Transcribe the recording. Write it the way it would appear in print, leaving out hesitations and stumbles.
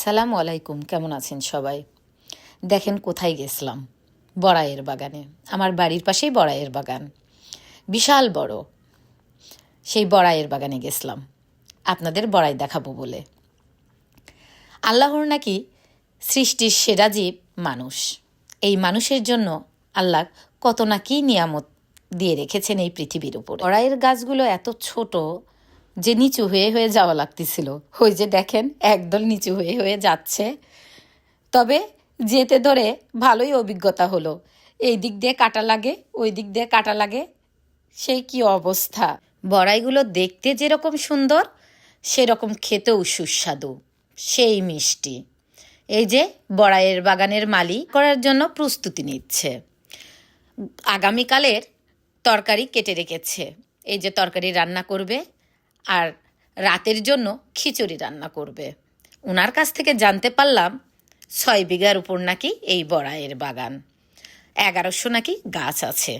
আসসালামু আলাইকুম, কেমন আছেন সবাই? দেখেন কোথায় গেছিলাম, বড়াইয়ের বাগানে। আমার বাড়ির পাশেই বড়াইয়ের বাগান, বিশাল বড়। সেই বড়াইয়ের বাগানে গেছিলাম আপনাদের বড়াই দেখাবো বলে। আল্লাহর নাকি সৃষ্টির সেরা জীব মানুষ। এই মানুষের জন্য আল্লাহ কত না কি নিয়ামত দিয়ে রেখেছেন এই পৃথিবীর উপর। বড়াইয়ের গাছগুলো এত ছোট যে নিচু হয়ে হয়ে যাওয়া লাগতেছিল। ওই যে দেখেন একদল নিচু হয়ে হয়ে যাচ্ছে। তবে যেতে ধরে ভালোই অভিজ্ঞতা হলো। এই দিক দিয়ে কাটা লাগে, ওই দিক দিয়ে কাটা লাগে, সেই কি অবস্থা। বড়াইগুলো দেখতে যেরকম সুন্দর, সেরকম খেতেও সুস্বাদু, সেই মিষ্টি। এই যে বড়াইয়ের বাগানের মালি করার জন্য প্রস্তুতি নিচ্ছে। আগামীকালের তরকারি কেটে রেখেছে। এই যে তরকারি রান্না করবে, আর রাতের জন্য খিচুড়ি রান্না করবে। ওনার কাছ থেকে জানতে পারলাম 6 বিঘার উপর নাকি এই বড়াইয়ের বাগান, 1100 নাকি গাছ আছে।